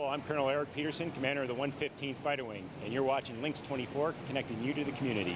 Hello, I'm Colonel Eric Peterson, commander of the 115th Fighter Wing, and you're watching Lynxx 24, connecting you to the community.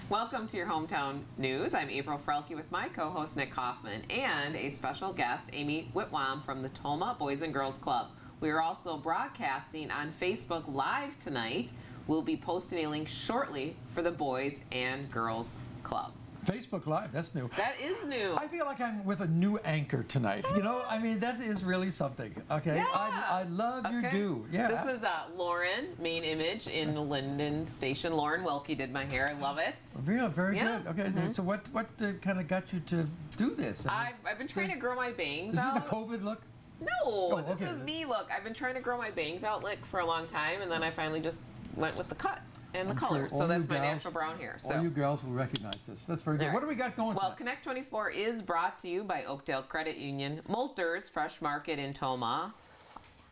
Welcome to your hometown news. I'm April Frelke with my co-host Nick Hoffman and a special guest, Amy Whitwam from the Tomah Boys and Girls Club. We are also broadcasting on Facebook Live tonight. We'll be posting a link shortly for the Boys and Girls Club. Facebook Live, that's new. That is new. I feel like I'm with a new anchor tonight. You know, I mean, that is really something, okay? Yeah. I love you do. Yeah. This is Lauren, main image in Linden Station. Lauren Wilkie did my hair. I love it. Real, very Yeah. good. Okay, so what kind of got you to do this? I've been trying to grow my bangs Is this out. the COVID look? No, okay. This is me. Look, I've been trying to grow my bangs out like for a long time, and then I finally just went with the cut and the color. Sure So that's you my gals- natural brown hair. So All you girls will recognize this. That's very good. All right. What do we got going well, tonight? Connect 24 is brought to you by Oakdale Credit Union, Moulters Fresh Market in Tomah,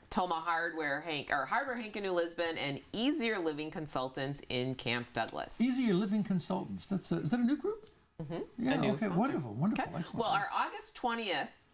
Tomah Hardware Hank in New Lisbon, and Easier Living Consultants in Camp Douglas. Easier Living Consultants. Is that a new group? Mm-hmm. Yeah, A new okay, sponsor. wonderful. Okay. Excellent. Well,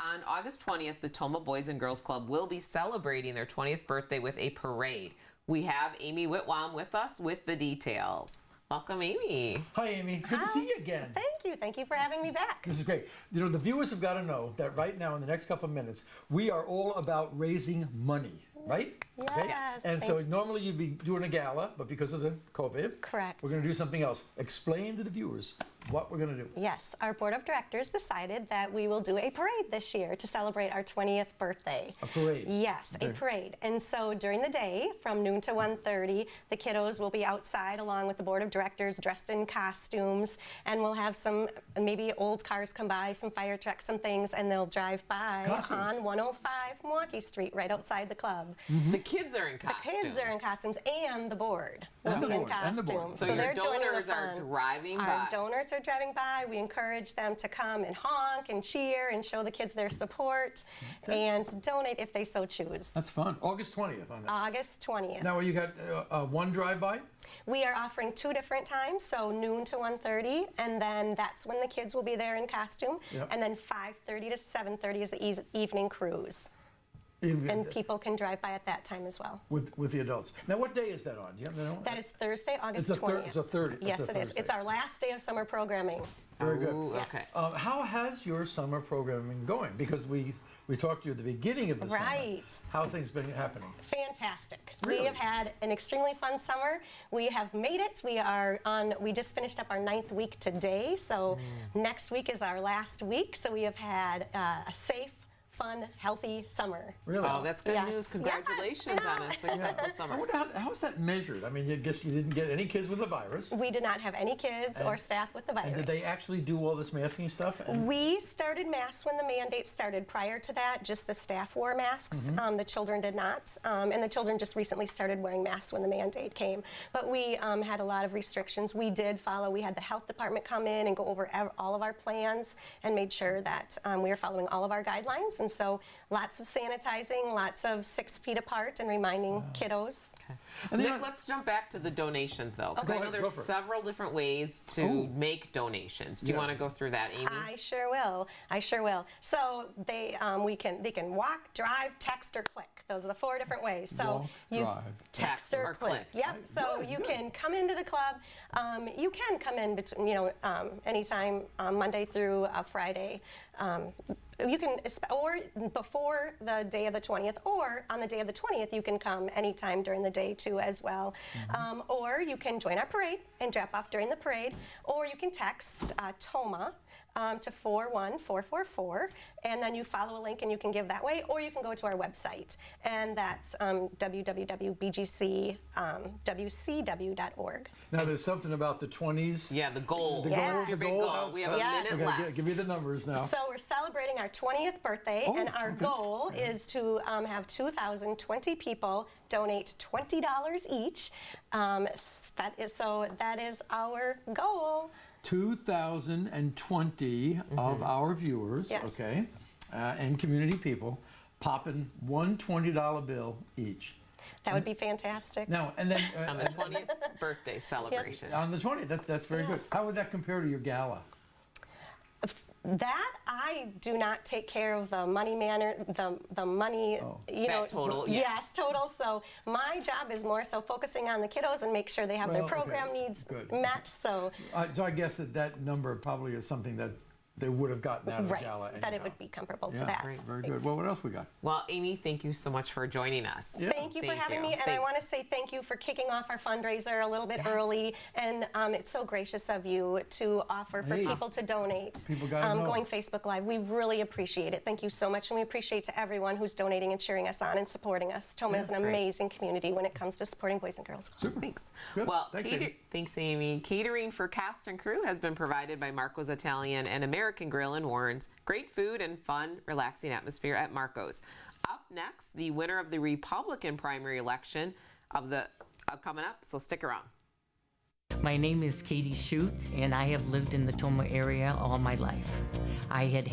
on August 20th, the Tomah Boys and Girls Club will be celebrating their 20th birthday with a parade. We have Amy Whitwam with us with the details. Welcome, Amy. Hi, Amy. It's good to see you again. Thank you. Thank you for having me back. This is great. You know, the viewers have got to know that right now, in the next couple of minutes, we are all about raising money, right? Yes, And so normally you'd be doing a gala, but because of the COVID, Correct. we're going to do something else. Explain to the viewers what we're going to do. Yes, our board of directors decided that we will do a parade this year to celebrate our 20th birthday. A parade? Yes, Okay. a parade. And so during the day, from noon to 1:30, the kiddos will be outside along with the board of directors dressed in costumes, and we'll have some maybe old cars come by, some fire trucks, some things, and they'll drive by Costumes. on 105 Milwaukee Street right outside the club. The kids are in costume. The kids are in costumes, and the board will And the be in board, and the board. costume. So your they're joining the donors are fun. driving by. Our donors are driving by. We encourage them to come and honk and cheer and show the kids their support and donate if they so choose. That's fun. August 20th on that. August 20th. Now, you got one drive-by? We are offering 2 different times, so noon to 1:30, and then that's when the kids will be there in costume. Yep. And then 5:30 to 7:30 is the evening cruise. And people can drive by at that time as well. With the adults. Now, what day is that on? Do you happen to know? That is Thursday, August It's a 20th. it's a 30. Yes, it's a it is. Thursday. It's our last day of summer programming. Very good. Ooh, Yes. okay. How has your summer programming going? Because we talked to you at the beginning of the Right. summer. How have things been happening? Fantastic. Really? We have had an extremely fun summer. We have made it. We just finished up our 9th week today, so next week is our last week. So we have had a safe, fun, healthy summer. Really? Oh, that's good Yes. news. Congratulations Yes, I on a successful I summer. wonder how is that measured? I mean, I guess you didn't get any kids with the virus. We did not have any kids or staff with the virus. And did they actually do all this masking stuff? And We started masks when the mandate started. Prior to that, just the staff wore masks. The children did not. And the children just recently started wearing masks when the mandate came. But we had a lot of restrictions. We did follow. We had the health department come in and go over all of our plans and made sure that we were following all of our guidelines. And so lots of sanitizing, lots of 6 feet apart, and reminding kiddos. And then Nick, let's jump back to the donations, though, because Go I know ahead, go there's for it. several different ways to Ooh. make donations. Do you Yeah. want to go through that, Amy? I sure will. So they can walk, drive, text, or click. Those are the 4 different ways. So Walk, you drive, text or click. Yep. Right, So good, you good. can come into the club. You can come in between, anytime Monday through Friday. You can, or before the day of the 20th, or on the day of the 20th, you can come anytime during the day too as well. Or you can join our parade and drop off during the parade, or you can text Tomah to 41444, and then you follow a link and you can give that way, or you can go to our website, and that's www.bgcwcw.org. now there's something about the 20s. Yeah, the goal. The goal, What's your the big goal. goal? We have a Yes. minute Okay, left. give me the numbers now. So we're celebrating our 20th birthday, Oh, and our okay. goal is to have 2,020 people donate $20 each. That is our goal. 2,020 of our viewers, Yes. okay? and community people popping one $20 bill each. That would be fantastic. Now, and then On the 20th birthday celebration. on the 20th, that's very good. How would that compare to your gala? That I do not take care of the money the money, you know. That total, yeah. Yes, total. So my job is more so focusing on the kiddos and make sure they have their program needs met. So I guess that number probably is something that they would have gotten out of the gala anyhow. That it would be comparable to that. Right, very good. Well, what else we got? Well, Amy, thank you so much for joining us. Yeah. Thank you for having me, and I want to say thank you for kicking off our fundraiser a little bit early, and it's so gracious of you to offer for people to donate. People gotta know. Going Facebook Live, we really appreciate it. Thank you so much, and we appreciate to everyone who's donating and cheering us on and supporting us. Tomah is an amazing community when it comes to supporting Boys and Girls Club. Super. Thanks. Good. Well, Thanks, Amy. Amy. Catering for cast and crew has been provided by Marco's Italian and American Grill in Warren. Great food and fun, relaxing atmosphere at Marco's. Up next, the winner of the Republican primary election coming up, so stick around. My name is Katie Shute, and I have lived in the Tomah area all my life. I had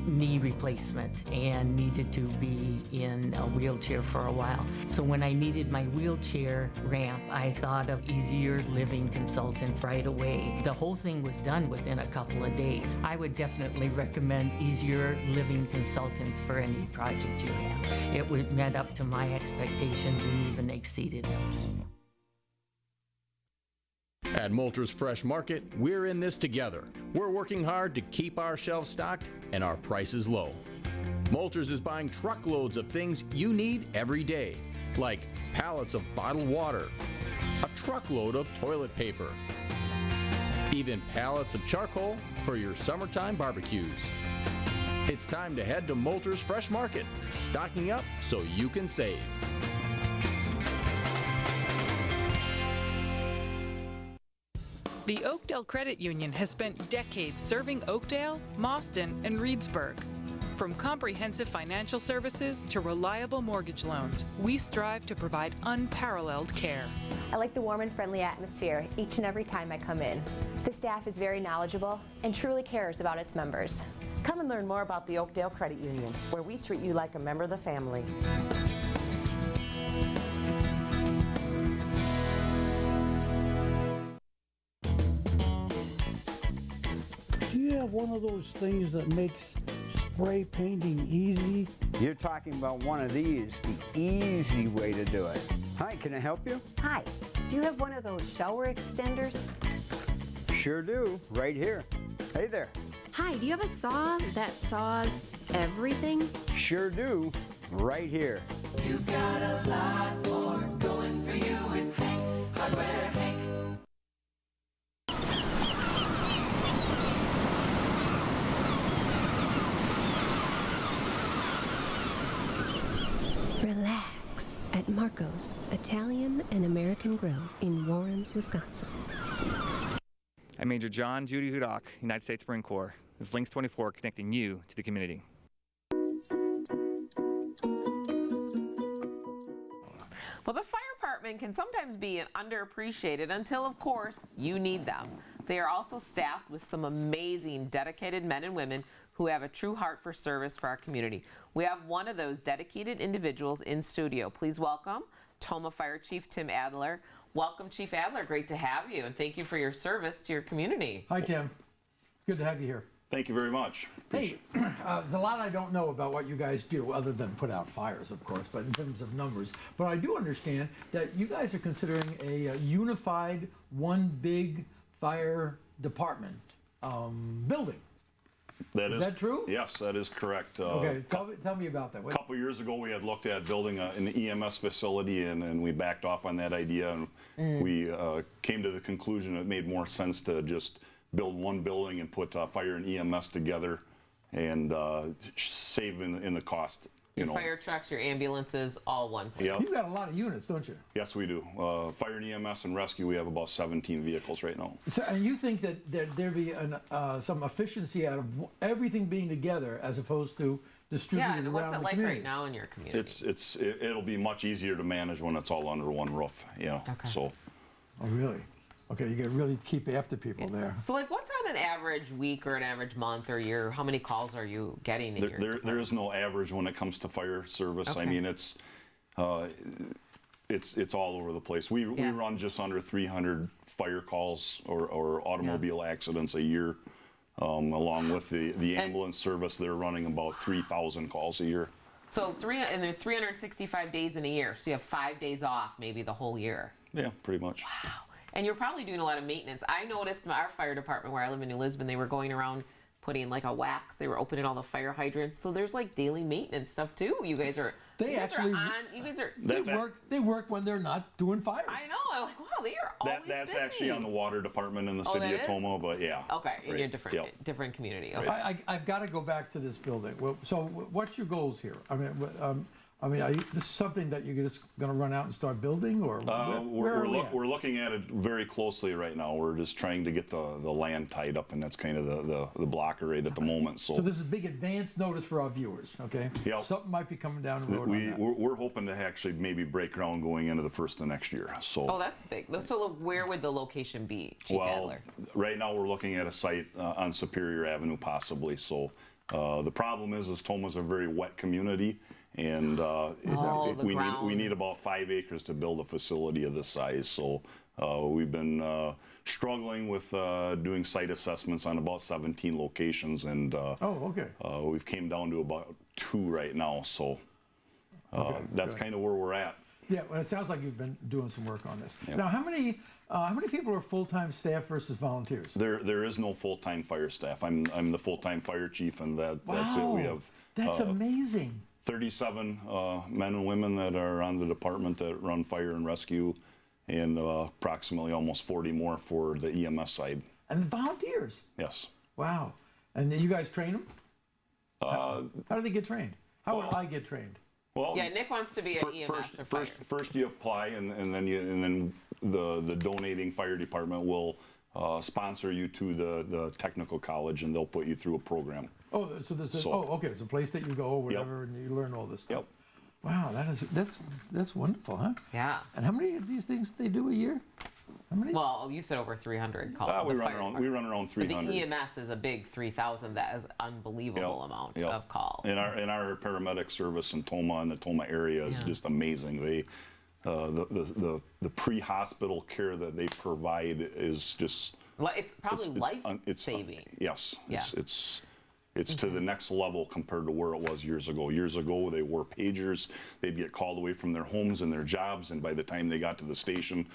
knee replacement and needed to be in a wheelchair for a while. So when I needed my wheelchair ramp, I thought of Easier Living Consultants right away. The whole thing was done within a couple of days. I would definitely recommend Easier Living Consultants for any project you have. It met up to my expectations and even exceeded them. At Moulters Fresh Market, we're in this together. We're working hard to keep our shelves stocked and our prices low. Moulters is buying truckloads of things you need every day, like pallets of bottled water, a truckload of toilet paper, even pallets of charcoal for your summertime barbecues. It's time to head to Moulters Fresh Market, stocking up so you can save. The Oakdale Credit Union has spent decades serving Oakdale, Mauston, and Reedsburg. From comprehensive financial services to reliable mortgage loans, we strive to provide unparalleled care. I like the warm and friendly atmosphere each and every time I come in. The staff is very knowledgeable and truly cares about its members. Come and learn more about the Oakdale Credit Union, where we treat you like a member of the family. Do you have one of those things that makes spray painting easy? You're talking about one of these, the easy way to do it. Hi, can I help you? Hi, do you have one of those shower extenders? Sure do, right here. Hey there. Hi, do you have a saw that saws everything? Sure do, right here. You got a lot more going for you with Hank, Hardware Hank. Relax at Marco's Italian and American Grill in Warrens, Wisconsin. I'm Major John Judy Hudock, United States Marine Corps. This is Lynxx 24 connecting you to the community. Well, the fire department can sometimes be underappreciated until, of course, you need them. They are also staffed with some amazing, dedicated men and women who have a true heart for service for our community. We have one of those dedicated individuals in studio. Please welcome Tomah Fire Chief Tim Adler. Welcome, Chief Adler. Great to have you, and thank you for your service to your community. Hi, Tim. Good to have you here. Thank you very much. Hey, there's a lot I don't know about what you guys do other than put out fires, of course, but in terms of numbers. But I do understand that you guys are considering a unified, one big fire department building. Is that true? Yes, that is correct. Okay, tell me about that. A couple years ago, we had looked at building an EMS facility, and we backed off on that idea. And we came to the conclusion it made more sense to just build one building and put fire and EMS together and save in the cost. Your fire trucks, your ambulances, all one place. Yep. You've got a lot of units, don't you? Yes, we do. Fire and EMS and rescue, we have about 17 vehicles right now. So, and you think that there'd be some efficiency out of everything being together as opposed to distributed around the community? Yeah, what's it like right now in your community? It'll be much easier to manage when it's all under one roof. Yeah. Okay. So. Oh, really? Okay, you got to really keep after people there. So, like, what's on an average week or an average month or year? How many calls are you getting in your There is no average when it comes to fire service. Okay. I mean, it's all over the place. We run just under 300 fire calls or automobile accidents a year. Along with the ambulance service, they're running about 3,000 calls a year. So and there are 365 days in a year. So you have 5 days off, maybe the whole year. Yeah, pretty much. Wow. And you're probably doing a lot of maintenance. I noticed our fire department where I live in New Lisbon, they were going around putting like a wax. They were opening all the fire hydrants. So there's like daily maintenance stuff too. You guys are. They work when they're not doing fires. I know. I'm like, wow, they are always That's busy. actually on the water department in the city of Tomah, but yeah. Okay, in right. your different community. Okay. I've got to go back to this building. Well, so what's your goals here? I mean, this is something that you're just going to run out and start building, or we're looking at it very closely right now. We're just trying to get the land tied up, and that's kind of the blocker right at the moment. So this is a big advance notice for our viewers. Okay. Yep. Something might be coming down the road. We're hoping to actually maybe break ground going into the first of next year. So. Oh, that's big. So where would the location be, Chief Adler? Right now we're looking at a site on Superior Avenue, possibly. So the problem is Tomah's a very wet community. And we need about 5 acres to build a facility of this size. So we've been struggling with doing site assessments on about 17 locations, and we've came down to about 2 right now. So that's kind of where we're at. Yeah, well, it sounds like you've been doing some work on this. Yep. Now, how many people are full-time staff versus volunteers? There is no full-time fire staff. I'm the full-time fire chief, and that's it. We have that's amazing. 37 men and women that are on the department that run fire and rescue, and approximately almost 40 more for the EMS side. And volunteers? Yes. Wow. And you guys train them? How do they get trained? How would I get trained? Well, yeah, Nick wants to be an EMS or fire. First you apply, and then the donating fire department will sponsor you to the technical college, and they'll put you through a program. Oh, so there's it's a place that you go or whatever, and you learn all this stuff. Yep. Wow, that's wonderful, huh? Yeah. And how many of these things they do a year? How many? Well, you said over 300 calls. We run around 300. But the EMS is a big 3,000. That is unbelievable amount of calls. And our paramedic service in Tomah and the Tomah area is just amazing. They the pre-hospital care that they provide is just. It's probably life-saving. Yes. Yeah. It's to the next level compared to where it was years ago. Years ago, they wore pagers. They'd get called away from their homes and their jobs, and by the time they got to the station,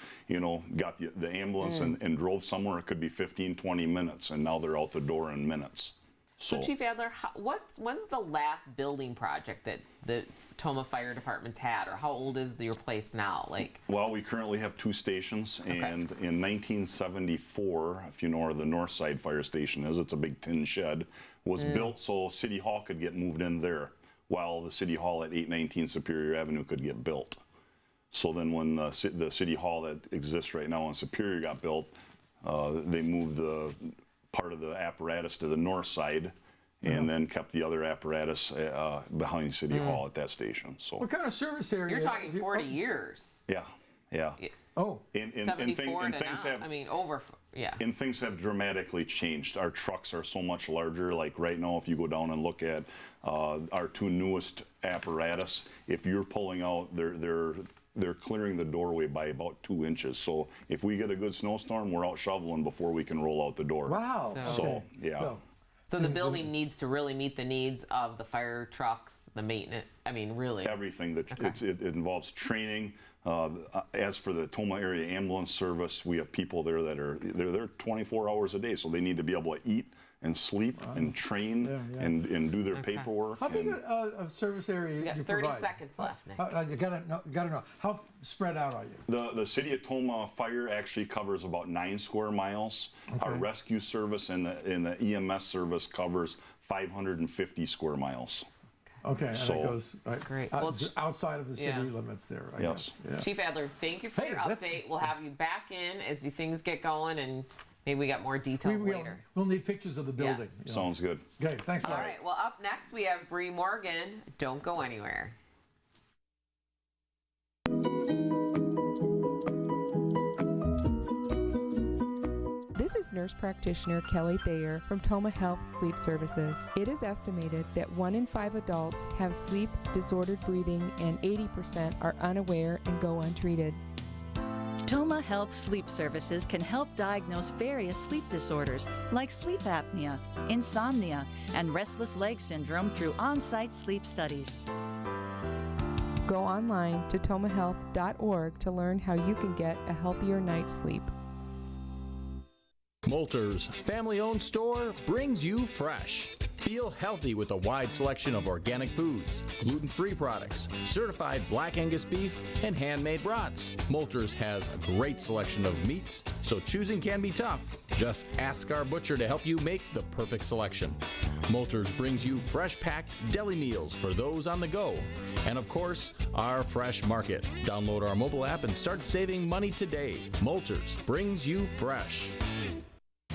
got the ambulance and drove somewhere, it could be 15, 20 minutes, and now they're out the door in minutes. So Chief Adler, when's the last building project that the Tomah Fire Department's had, or how old is your place now? Well, we currently have 2 stations, and in 1974, if you know where the North Side Fire Station is, it's a big tin shed, was built so City Hall could get moved in there, while the City Hall at 819 Superior Avenue could get built. So then when the City Hall that exists right now on Superior got built, they moved the part of the apparatus to the north side, and then kept the other apparatus behind City Hall at that station. So what kind of service area? You're talking 40 years. Yeah. Oh. And 74 and to things now. have, I mean, over. Yeah. And things have dramatically changed. Our trucks are so much larger. Like right now, if you go down and look at our 2 newest apparatus, if you're pulling out, they're clearing the doorway by about 2 inches. So if we get a good snowstorm, we're out shoveling before we can roll out the door. Wow. So yeah. So the building needs to really meet the needs of the fire trucks, the maintenance. I mean, really. Everything. It involves training. As for the Tomah area ambulance service, we have people there that are there 24 hours a day, so they need to be able to eat and sleep and train and do their paperwork. How big a service area you got you 30 provide? seconds left, Nick. You gotta know. How spread out are you? The city of Tomah Fire actually covers about 9 square miles. Our rescue service and the EMS service covers 550 square miles. Okay, and so, it goes great. Outside of the city limits there. I guess. Yeah. Chief Adler, thank you for your update. We'll have you back in as things get going, and maybe we got more details later. We'll need pictures of the building. Yes. Sounds good. Okay, thanks. All right, well, up next we have Bree Morgan. Don't go anywhere. This is nurse practitioner Kelly Thayer from Tomah Health Sleep Services. It is estimated that 1 in 5 adults have sleep disordered breathing and 80% are unaware and go untreated. Tomah Health Sleep Services can help diagnose various sleep disorders like sleep apnea, insomnia, and restless leg syndrome through on-site sleep studies. Go online to tomahhealth.org to learn how you can get a healthier night's sleep. Moulter's family-owned store brings you fresh. Feel healthy with a wide selection of organic foods, gluten-free products, certified black Angus beef, and handmade brats. Moulter's has a great selection of meats, so choosing can be tough. Just ask our butcher to help you make the perfect selection. Moulter's brings you fresh-packed deli meals for those on the go. And of course, our fresh market. Download our mobile app and start saving money today. Moulter's brings you fresh.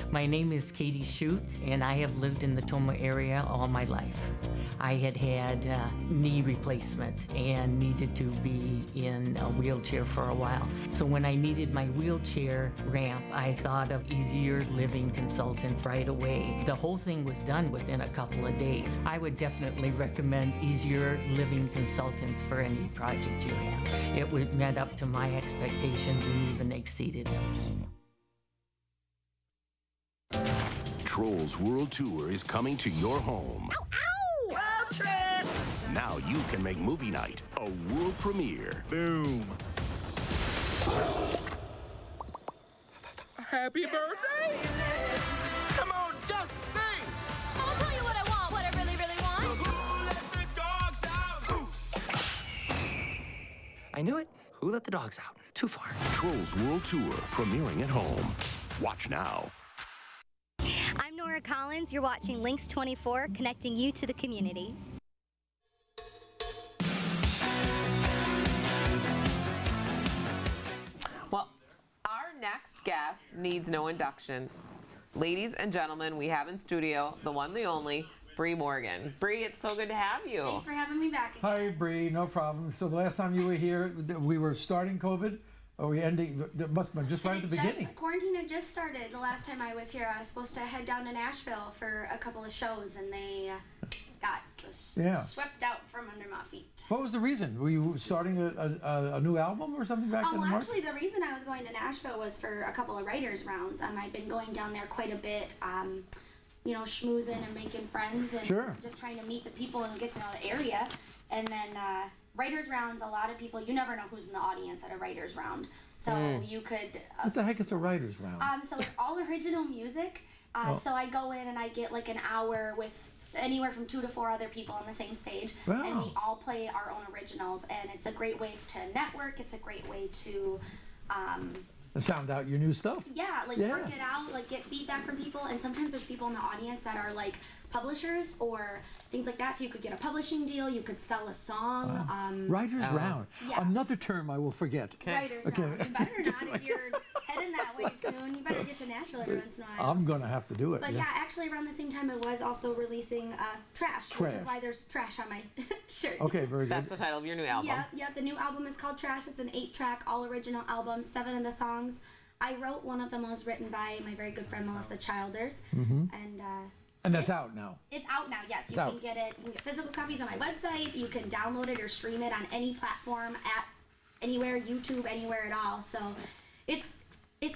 My name is Katie Shute, and I have lived in the Tomah area all my life. I had knee replacement and needed to be in a wheelchair for a while. So when I needed my wheelchair ramp, I thought of Easier Living Consultants right away. The whole thing was done within a couple of days. I would definitely recommend Easier Living Consultants for any project you have. It met up to my expectations and even exceeded them. Trolls World Tour is coming to your home. Ow! Road trip! Now you can make movie night a world premiere. Boom. Happy birthday! Come on, just sing! I'll tell you what I want, what I really, really want. So who let the dogs out? I knew it. Who let the dogs out? Too far. Trolls World Tour, premiering at home. Watch now. I'm Nora Collins. You're watching Lynxx 24, connecting you to the community. Well, our next guest needs no induction. Ladies and gentlemen, we have in studio the one, the only, Bree Morgan. Bree, it's so good to have you. Thanks for having me back again. Hi, Bree. No problem. So the last time you were here, we were starting COVID. Are we ending? It must have been just right at the beginning. Quarantine had just started. The last time I was here, I was supposed to head down to Nashville for a couple of shows, and they got swept out from under my feet. What was the reason? Were you starting a new album or something back in March? Actually, the reason I was going to Nashville was for a couple of writers' rounds. I've been going down there quite a bit, schmoozing and making friends and just trying to meet the people and get to know the area. And then writers' rounds, a lot of people, you never know who's in the audience at a writers' round. So you could... what the heck is a writers' round? So it's all original music. So I go in and I get like an hour with anywhere from 2 to 4 other people on the same stage. Wow. And we all play our own originals. And it's a great way to network. It's a great way to... sound out your new stuff. Work it out, get feedback from people. And sometimes there's people in the audience that are publishers or things like that. So you could get a publishing deal, you could sell a song. Writers' round. Yeah. Another term I will forget. Writers' round. You better not if you're heading that way soon. You better get to Nashville every once in a while. I'm going to have to do it. But actually around the same time I was also releasing Trash, which is why there's trash on my shirt. Okay, very good. That's the title of your new album. Yeah, the new album is called Trash. It's an 8-track, all-original album, 7 of the songs. I wrote one of them was written by my very good friend Melissa Childers. And that's out now. It's out now, yes. You can get it. You can get physical copies on my website. You can download it or stream it on any platform, at anywhere, YouTube, anywhere at all. So it's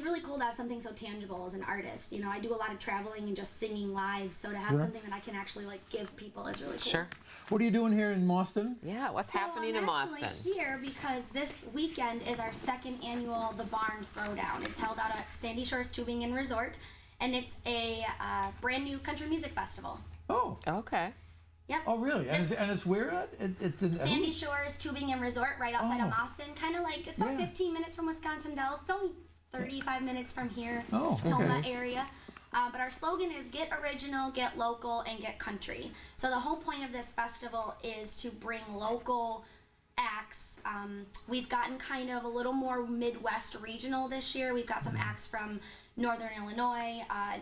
really cool to have something so tangible as an artist. I do a lot of traveling and just singing live, so to have something that I can actually give people is really cool. Sure. What are you doing here in Boston? Yeah, what's happening in Boston? I'm actually here because this weekend is our 2nd annual The Barn Throwdown. It's held out at Sandy Shores Tubing and Resort, and it's a brand new country music festival. Oh. Okay. Yep. Oh, really? And it's where at? It's in Sandy Shores Tubing and Resort, right outside of Boston. Kind of it's about 15 minutes from Wisconsin Dells. It's only 35 minutes from here, Tomah area. But our slogan is get original, get local, and get country. So the whole point of this festival is to bring local acts. We've gotten kind of a little more Midwest regional this year. We've got some acts from Northern Illinois,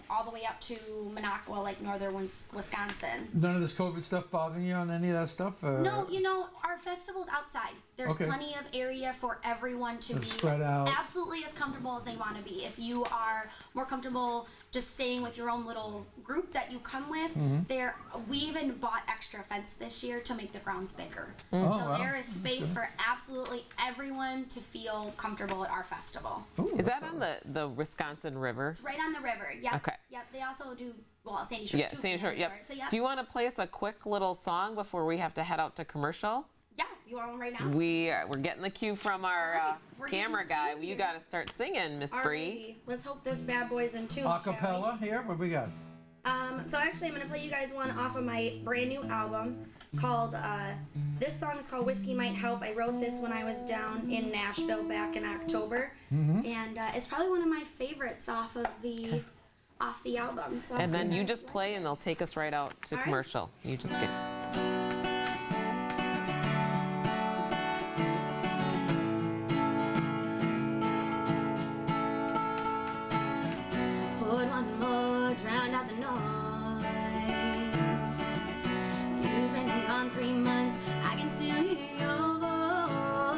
all the way up to Minocqua, northern Wisconsin. None of this COVID stuff bothering you on any of that stuff? No, our festival's outside. There's plenty of area for everyone to be spread out. Absolutely as comfortable as they want to be. If you are more comfortable just staying with your own little group that you come with. We even bought extra fence this year to make the grounds bigger. So there is space for absolutely everyone to feel comfortable at our festival. Is that on the Wisconsin River? It's right on the river. Yep. Okay. Yep. They also do Sandy Shore. Yeah, Sandy Shore. Yep. So, yep. Do you want to play us a quick little song before we have to head out to commercial? Yeah. You want one right now? We're getting the cue from our camera guy. You got to start singing, Miss Bree. Let's hope this bad boy's in tune. Acapella here. What we got? So actually, I'm gonna play you guys one off of my brand new album called. This song is called "Whiskey Might Help." I wrote this when I was down in Nashville back in October, and it's probably one of my favorites off the album. So And then you just play, and they'll take us right out to commercial. You just get. One more, drown out the noise. You've been gone 3 months, I can still hear your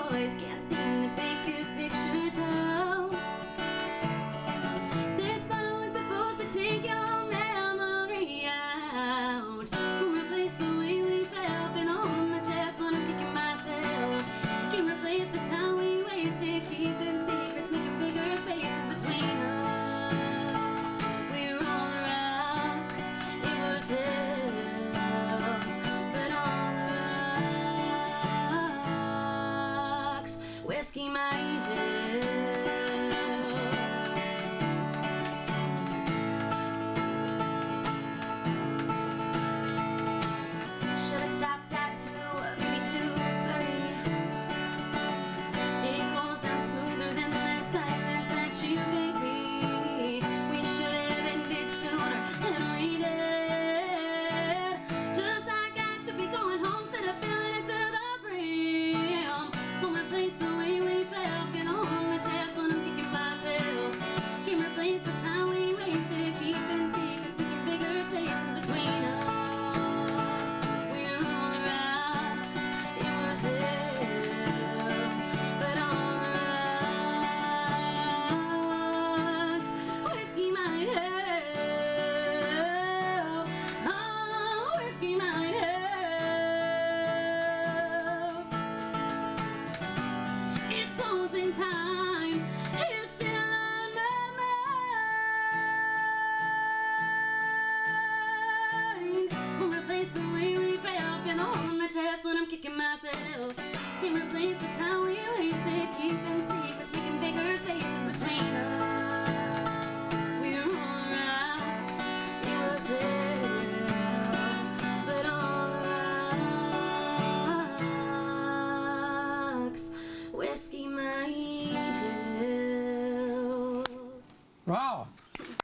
voice. Can't seem to take a picture down. This bottle was supposed to take your memory out. Replace the way we felt, been on my chest when I'm kicking myself. Can replace the time we wasted, keeping secrets, making bigger spaces between us. Whiskey might help. Should've stopped at 2, maybe 2:30. It goes down smoother than the silence that you gave me. We should've ended sooner than we did. Just like I should be going home instead of filling it to the brim. Won't replace the way we felt, been on my chest when I'm kicking myself. Can't replace the time we wasted, keeping secrets, making bigger spaces between us. We're on the rocks, it was hell, but on the rocks, whiskey might help. Oh, whiskey might help. It's closing time. You're still on my mind. Won't replace the way we felt, been on my chest when I'm kicking myself. Can't replace the time we wasted, keeping secrets, making bigger spaces between us. We're on rocks. It was hell, but on rocks. Whiskey might help. Wow.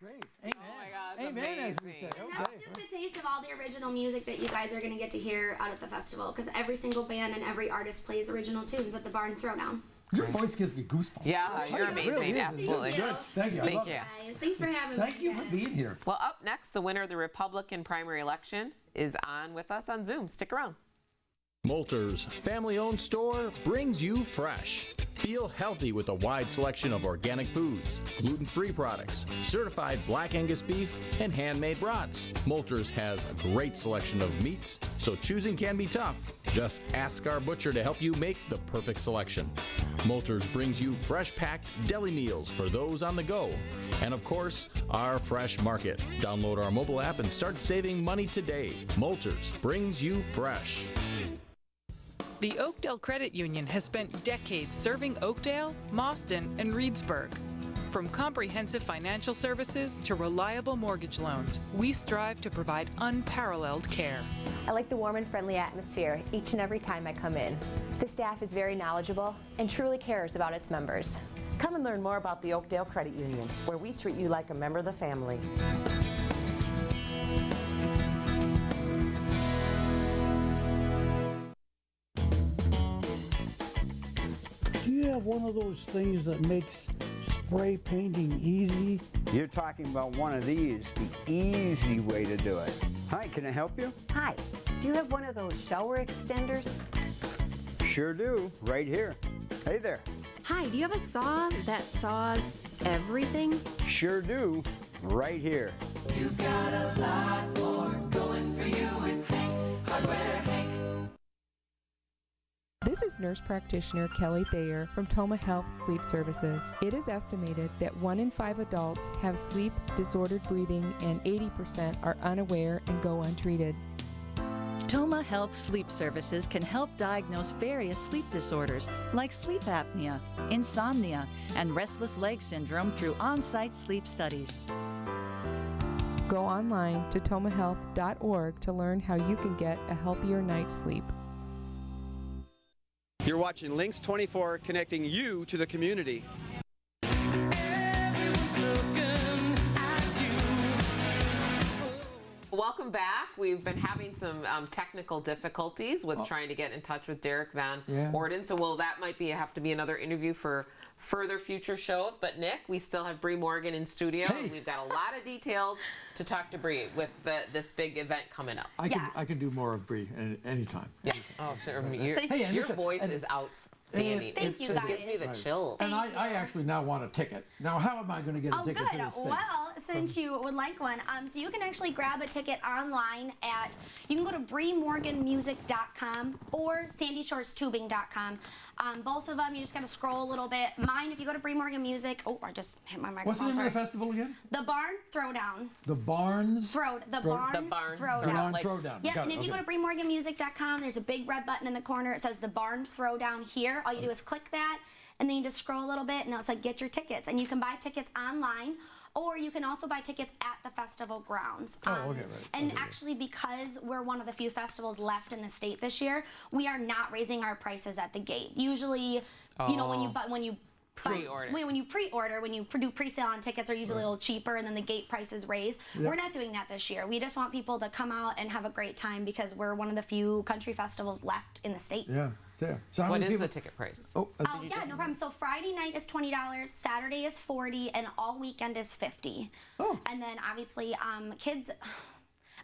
Great. Amen. Oh my God, it's Amen, as we amazing. say. And that's just a taste of all the original music that you guys are going to get to hear out at the festival, because every single band and every artist plays original tunes at the Barn Throwdown. Your voice gives me goosebumps. Yeah, I'll tell you're you, it amazing. really is. It's Absolutely. good. Thank you. I Thank love you. it. Guys, thanks for having Thank me. you for being here. Well, up next, the winner of the Republican primary election is on with us on Zoom. Stick around. Moulter's family-owned store brings you fresh. Feel healthy with a wide selection of organic foods, gluten-free products, certified black Angus beef, and handmade brats. Moulter's has a great selection of meats, so choosing can be tough. Just ask our butcher to help you make the perfect selection. Moulter's brings you fresh-packed deli meals for those on the go. And of course, our fresh market. Download our mobile app and start saving money today. Moulter's brings you fresh. The Oakdale Credit Union has spent decades serving Oakdale, Mauston, and Reedsburg. From comprehensive financial services to reliable mortgage loans, we strive to provide unparalleled care. I like the warm and friendly atmosphere each and every time I come in. The staff is very knowledgeable and truly cares about its members. Come and learn more about the Oakdale Credit Union, where we treat you like a member of the family. Do you have one of those things that makes spray painting easy? You're talking about one of these, the easy way to do it. Hi, can I help you? Hi, do you have one of those shower extenders? Sure do, right here. Hey there. Hi, do you have a saw that saws everything? Sure do. right here. You got a lot more going for you with Hank Hardware Hank. This is nurse practitioner Kelly Thayer from Tomah Health Sleep Services. It is estimated that 1 in 5 adults have sleep disordered breathing and 80% are unaware and go untreated. Tomah Health Sleep Services can help diagnose various sleep disorders like sleep apnea, insomnia, and restless leg syndrome through on-site sleep studies. Go online to tomahhealth.org to learn how you can get a healthier night's sleep. You're watching Lynxx 24, connecting you to the community. Welcome back. We've been having some technical difficulties with trying to get in touch with Derrick Van Orden. So, that might have to be another interview for further future shows. But Nick, we still have Bree Morgan in studio. Hey. And we've got a lot of details to talk to Bree with this big event coming up. I can do more of Bree anytime. Yeah. Oh, sure. Hey, your voice is outstanding. Thank you, just guys. gives me the chills. And I actually now want a ticket. Now, how am I going to get a ticket to this thing? Well, since you would like one, so you can actually grab a ticket online you can go to breemorganmusic.com or sandysshorestubing.com. Both of them, you just got to scroll a little bit. Mine, if you go to Bree Morgan Music, I just hit my microphone. What's the name of the festival again? The Barn Throwdown. The Barnes? Barn Throwdown. The Barn Throwdown. Yeah, and if you go to breemorganmusic.com, there's a big red button in the corner. It says the Barn Throwdown here. All you do is click that, and then you just scroll a little bit, and it's like get your tickets. And you can buy tickets online, or you can also buy tickets at the festival grounds. And actually, because we're one of the few festivals left in the state this year, we are not raising our prices at the gate. Usually, when you pre-order, when you do pre-sale on tickets, are usually a little cheaper, and then the gate price is raised. We're not doing that this year. We just want people to come out and have a great time because we're one of the few country festivals left in the state. Yeah. So what is the ticket price? No problem. So Friday night is $20, Saturday is $40, and all weekend is $50. And then obviously kids, I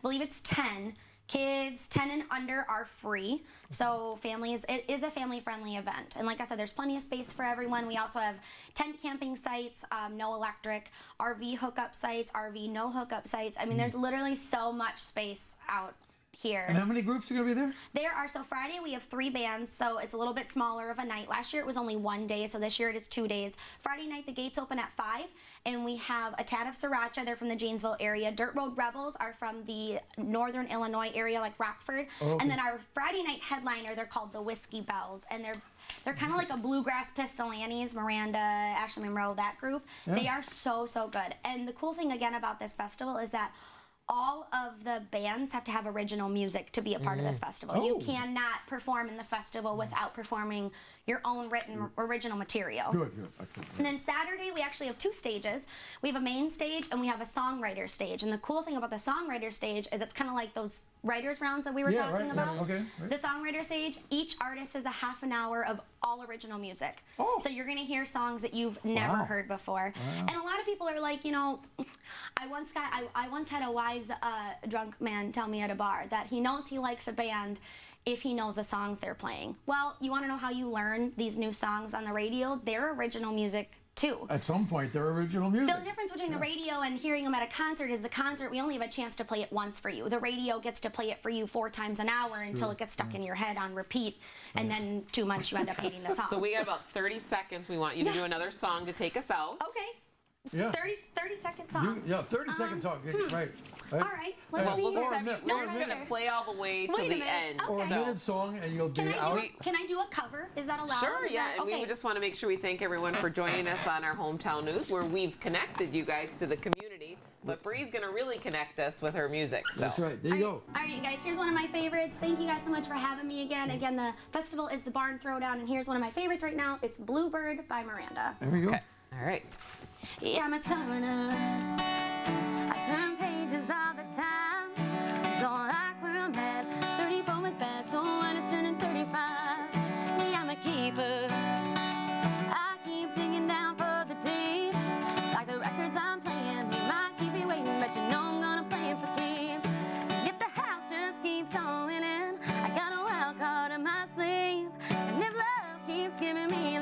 believe it's 10. Kids 10 and under are free. So it is a family-friendly event. And like I said, there's plenty of space for everyone. We also have tent camping sites, no electric, RV hookup sites, RV no hookup sites. I mean, there's literally so much space out here. And how many groups are going to be there? So Friday we have 3 bands, so it's a little bit smaller of a night. Last year it was only 1 day, so this year it is 2 days. Friday night the gates open at 5, and we have a Tad of Sriracha, they're from the Janesville area. Dirt Road Rebels are from the northern Illinois area, like Rockford. And then our Friday night headliner, they're called the Whiskey Bells, and they're kind of like a bluegrass Pistol Annies, Miranda, Ashley Monroe, that group. Yeah. They are so good. And the cool thing again about this festival is that all of the bands have to have original music to be a part of this festival. You cannot perform in the festival without performing your own written original material. Good. Excellent. And then Saturday, we actually have 2 stages. We have a main stage and we have a songwriter stage. And the cool thing about the songwriter stage is it's kind of like those writers rounds that we were talking about. The songwriter stage, each artist is a half an hour of all original music. So you're going to hear songs that you've never heard before. And a lot of people are like, I once had a wise drunk man tell me at a bar that he knows he likes a band if he knows the songs they're playing. Well, you want to know how you learn these new songs on the radio? They're original music too. At some point, they're original music. The difference between the radio and hearing them at a concert is the concert, we only have a chance to play it once for you. The radio gets to play it for you 4 times an hour until it gets stuck in your head on repeat, and then 2 months you end up hating the song. So we got about 30 seconds. We want you to do another song to take us out. Okay. Yeah. 30-second song. 30-second song. Right. All right. Let's see. We're going to play all the way to the end. Or a minute song, and you'll be out. Can I do a cover? Is that allowed? Sure, and we just want to make sure we thank everyone for joining us on our Hometown News, where we've connected you guys to the community. But Bree's going to really connect us with her music. So. That's right. There you go. All right, guys. Here's one of my favorites. Thank you guys so much for having me again. Again, the festival is the Barn Throwdown, and here's one of my favorites right now. It's Bluebird by Miranda. There we go. Okay. All right. Yeah, I'm a turner. I turn pages all the time. Don't like where I'm at. 34 was bad, so when it's turning 35. Yeah, I'm a keeper. I keep digging down for the deep. Like the records I'm playing, we might keep you waiting, but you know I'm gonna play it for keeps. And if the house just keeps on winning, I got a wild card in my sleeve. And if love keeps giving me